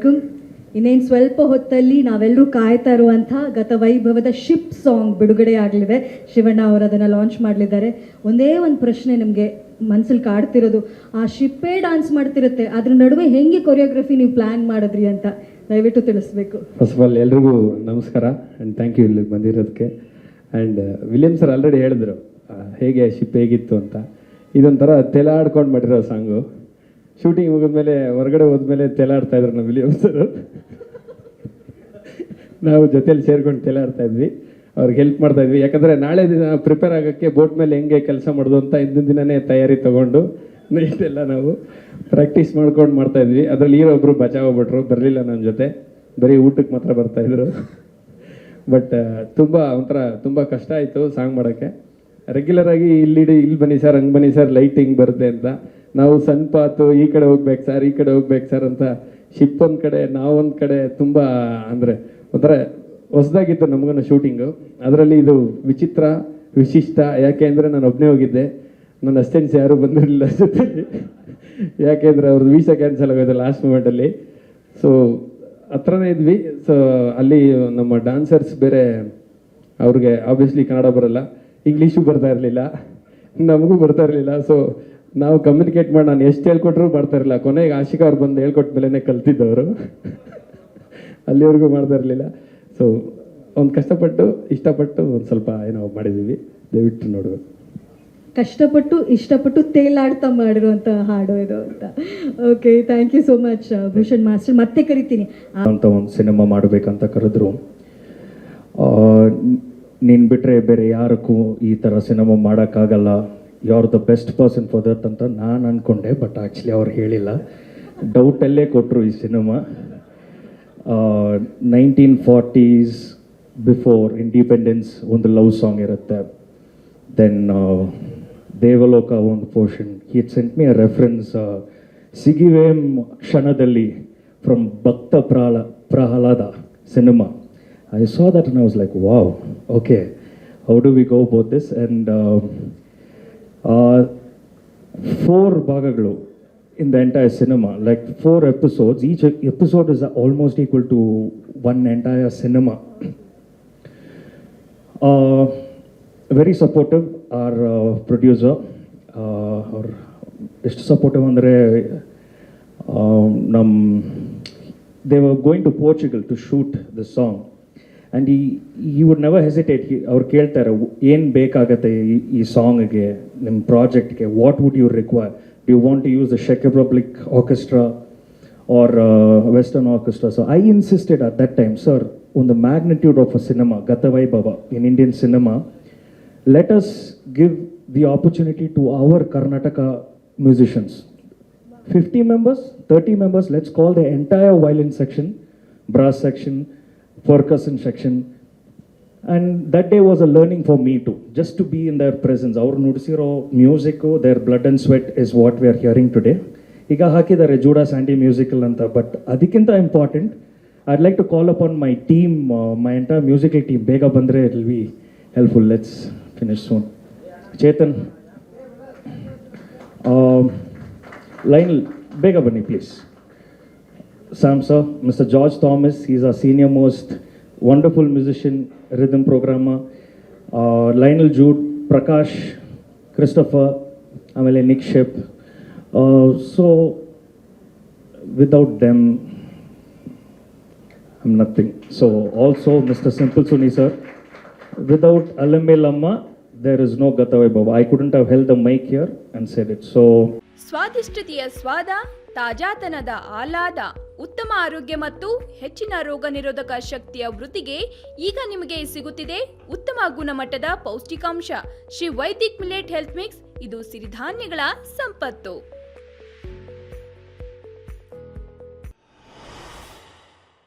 Welcome. ಇನ್ನೇನು ಸ್ವಲ್ಪ ಹೊತ್ತಲ್ಲಿ ನಾವೆಲ್ಲರೂ ಕಾಯ್ತಾ ಇರುವಂಥ ಗತವೈಭವದ ಶಿಪ್ ಸಾಂಗ್ ಬಿಡುಗಡೆ ಆಗಲಿದೆ. ಶಿವಣ್ಣ ಅವರು ಅದನ್ನು ಲಾಂಚ್ ಮಾಡಲಿದ್ದಾರೆ. ಒಂದೇ ಒಂದು ಪ್ರಶ್ನೆ ನಿಮಗೆ ಮನಸ್ಸಲ್ಲಿ ಕಾಡ್ತಿರೋದು, ಆ ಶಿಪ್ಪೇ ಡಾನ್ಸ್ ಮಾಡ್ತಿರುತ್ತೆ, ಅದ್ರ ನಡುವೆ ಹೆಂಗೆ ಕೊರಿಯೋಗ್ರಫಿ ನೀವು ಪ್ಲ್ಯಾನ್ ಮಾಡಿದ್ರಿ ಅಂತ ದಯವಿಟ್ಟು ತಿಳಿಸ್ಬೇಕು. ಫಸ್ಟ್ ಆಫ್ ಆಲ್ ಎಲ್ರಿಗೂ ನಮಸ್ಕಾರ ಆ್ಯಂಡ್ ಥ್ಯಾಂಕ್ ಯು ಇಲ್ಲಿಗೆ ಬಂದಿರೋದಕ್ಕೆ. ಆ್ಯಂಡ್ ವಿಲಿಯಮ್ ಸರ್ ಆಲ್ರೆಡಿ ಹೇಳಿದ್ರು ಹೇಗೆ ಶಿಪ್ ಹೇಗಿತ್ತು ಅಂತ. ಇದೊಂಥರ ತೆಲಾಡ್ಕೊಂಡು ಮಾಡಿರೋ ಸಾಂಗು. ಶೂಟಿಂಗ್ ಮುಗಿದ್ಮೇಲೆ ಹೊರಗಡೆ ಹೋದ್ಮೇಲೆ ತೆಲಾಡ್ತಾ ಇದ್ರು ನಾವು ವಿಲಿಯಮ್ ಸರ್. ನಾವು ಜೊತೆಲಿ ಸೇರ್ಕೊಂಡು ತೆಲಾಡ್ತಾ ಇದ್ವಿ, ಅವ್ರಿಗೆ ಹೆಲ್ಪ್ ಮಾಡ್ತಾ ಇದ್ವಿ. ಯಾಕಂದರೆ ನಾಳೆ ದಿನ ಪ್ರಿಪೇರ್ ಆಗೋಕ್ಕೆ ಬೋಟ್ ಮೇಲೆ ಹೆಂಗೆ ಕೆಲಸ ಮಾಡೋದು ಅಂತ ಹಿಂದಿನ ದಿನವೇ ತಯಾರಿ ತೊಗೊಂಡು ನೈಟೆಲ್ಲ ನಾವು ಪ್ರಾಕ್ಟೀಸ್ ಮಾಡ್ಕೊಂಡು ಮಾಡ್ತಾಯಿದ್ವಿ. ಅದರಲ್ಲಿ ಒಬ್ಬರು ಬಚಾವಾಗ್ಬಿಟ್ರು, ಬರಲಿಲ್ಲ ನನ್ನ ಜೊತೆ, ಬರೀ ಊಟಕ್ಕೆ ಮಾತ್ರ ಬರ್ತಾಯಿದ್ರು. ಬಟ್ ತುಂಬ ಕಷ್ಟ ಆಯಿತು ಸಾಂಗ್ ಮಾಡೋಕ್ಕೆ. ರೆಗ್ಯುಲರಾಗಿ ಇಲ್ಲಿ ಬನ್ನಿ ಸರ್, ಹಂಗೆ ಬನ್ನಿ ಸರ್, ಲೈಟಿಂಗ್ ಬರುತ್ತೆ ಅಂತ. ನಾವು ಸಣ್ಣ ಪಾತು ಈ ಕಡೆ ಹೋಗ್ಬೇಕು ಸರ್, ಈ ಕಡೆ ಹೋಗ್ಬೇಕು ಸರ್ ಅಂತ, ಶಿಪ್ ಒಂದು ಕಡೆ ನಾವೊಂದು ಕಡೆ, ತುಂಬ ಅಂದರೆ ಒಂಥರ ಹೊಸದಾಗಿತ್ತು ನಮಗೂ ಶೂಟಿಂಗು. ಅದರಲ್ಲಿ ಇದು ವಿಚಿತ್ರ ವಿಶಿಷ್ಟ. ಯಾಕೆ ಅಂದರೆ ನಾನು ಒಬ್ಬನೇ ಹೋಗಿದ್ದೆ, ನನ್ನ ಅಸಿಸ್ಟೆಂಟ್ಸ್ ಯಾರೂ ಬಂದಿರಲಿಲ್ಲ ಜೊತೆಲಿ. ಯಾಕೆಂದರೆ ಅವ್ರದ್ದು ವೀಸಾ ಕ್ಯಾನ್ಸಲ್ ಆಗೋದು ಲಾಸ್ಟ್ ಮೂಮೆಂಟಲ್ಲಿ. ಸೊ ಹತ್ರನೇ ಇದ್ವಿ. ಸೊ ಅಲ್ಲಿ ನಮ್ಮ ಡಾನ್ಸರ್ಸ್ ಬೇರೆ, ಅವ್ರಿಗೆ ಆಬ್ವಿಯಸ್ಲಿ ಕನ್ನಡ ಬರೋಲ್ಲ, ಇಂಗ್ಲೀಷು ಬರ್ತಾ ಇರಲಿಲ್ಲ, ನಮಗೂ ಬರ್ತಾ ಇರಲಿಲ್ಲ. ಸೊ ನಾವು ಕಮ್ಯುನಿಕೇಟ್ ಮಾಡಿ ನಾನು ಎಷ್ಟು ಹೇಳ್ಕೊಟ್ರು ಬರ್ತಾ ಇರಲಿಲ್ಲ. ಕೊನೆಗೆ ಆಶಿಕಾ ಅವ್ರು ಬಂದು ಹೇಳ್ಕೊಟ್ಟ ಮೇಲೇ ಕಲ್ತಿದ್ದವರು, ಅಲ್ಲಿವರೆಗೂ ಮಾಡ್ತಾ ಇರಲಿಲ್ಲ. ಸೊ ಒಂದು ಕಷ್ಟಪಟ್ಟು ಇಷ್ಟಪಟ್ಟು ಒಂದು ಸ್ವಲ್ಪ ಏನೋ ಮಾಡಿದ್ದೀವಿ, ದಯವಿಟ್ಟು ನೋಡಬೇಕು. ಕಷ್ಟಪಟ್ಟು ಇಷ್ಟಪಟ್ಟು ತೇಲಾಡ್ತಾ ಮಾಡಿರುವಂಥ ಹಾಡು ಇದು ಅಂತ. Okay, thank you so much Bhushan master. ಮತ್ತೆ ಕರಿತೀನಿ ಅಂತ ಒಂದು ಸಿನಿಮಾ ಮಾಡಬೇಕಂತ ಕರೆದ್ರು. ನೀನು ಬಿಟ್ಟರೆ ಬೇರೆ ಯಾರಕ್ಕೂ ಈ ಥರ ಸಿನಿಮಾ ಮಾಡೋಕ್ಕಾಗಲ್ಲ, you are the best person for that ಅಂತ ನಾನು ಅಂದ್ಕೊಂಡೆ. ಬಟ್ ಆ್ಯಕ್ಚುಲಿ ಅವ್ರು ಹೇಳಿಲ್ಲ, ಡೌಟಲ್ಲೇ ಕೊಟ್ಟರು ಈ ಸಿನಿಮಾ. 1940s ಬಿಫೋರ್ ಇಂಡಿಪೆಂಡೆನ್ಸ್ ಒಂದು ಲವ್ ಸಾಂಗ್ ಇರುತ್ತೆ. ದೆನ್ ದೇವಲೋಕ ಒಂದು portion. He sent me a reference, ಸಿಗಿವೇಂ ಕ್ಷಣದಲ್ಲಿ from Bhakta Prahlada cinema. I saw that and I was like, wow, okay, how do we go about this? And 4 ಭಾಗಗಳು in the entire cinema, like 4 episodes. Each episode is almost equal to one entire cinema. Very supportive, our producer. Or ಎಷ್ಟು supportive ಅಂದರೆ, they were going to Portugal to shoot the song. And he would never hesitate. ಅವ್ರು ಕೇಳ್ತಾರೆ ಏನು ಬೇಕಾಗತ್ತೆ ಈ ಸಾಂಗ್ಗೆ, ನಿಮ್ಮ ಪ್ರಾಜೆಕ್ಟ್ಗೆ, what would you require, do you want to use the ಚೆಕ್ Republic orchestra or western orchestra. So I insisted at that time, sir, on the magnitude of a cinema, Gatavaibhava, in Indian cinema, let us give the opportunity to our Karnataka musicians. 50 members, 30 members, let's call the entire violin section, brass section, percussion section. And that day was a learning for me too, just to be in their presence. Our nudisiro music, their blood and sweat is what we are hearing today. Iga hakidare Judas Sandy musical anta, but adikinta important, I'd like to call upon my team, my entire musical team. Bega bandre, it will be helpful. Let's finish soon. Chetan, Lionel, bega bani please. Sam sir, Mr. George Thomas, he's our senior most wonderful musician, rhythm programmer. Lionel Jude, Prakash, Christopher, Amele Nick Shep. So without them, I'm nothing. So also Mr. Simple Suni sir, without Alamme Lamma, there is no Gatavaibhava. I couldn't have held the mic here and said it. So ಸ್ವಾದಿಷ್ಟತೆಯ ಸ್ವಾದ, ತಾಜಾತನದ ಆಹ್ಲಾದ, ಉತ್ತಮ ಆರೋಗ್ಯ ಮತ್ತು ಹೆಚ್ಚಿನ ರೋಗ ನಿರೋಧಕ ಶಕ್ತಿಯ ವೃದ್ಧಿಗೆ ಈಗ ನಿಮಗೆ ಸಿಗುತ್ತಿದೆ ಉತ್ತಮ ಗುಣಮಟ್ಟದ ಪೌಷ್ಟಿಕಾಂಶ. Shri Vaidik millet health mix, ಇದು ಸಿರಿಧಾನ್ಯಗಳ ಸಂಪತ್ತು.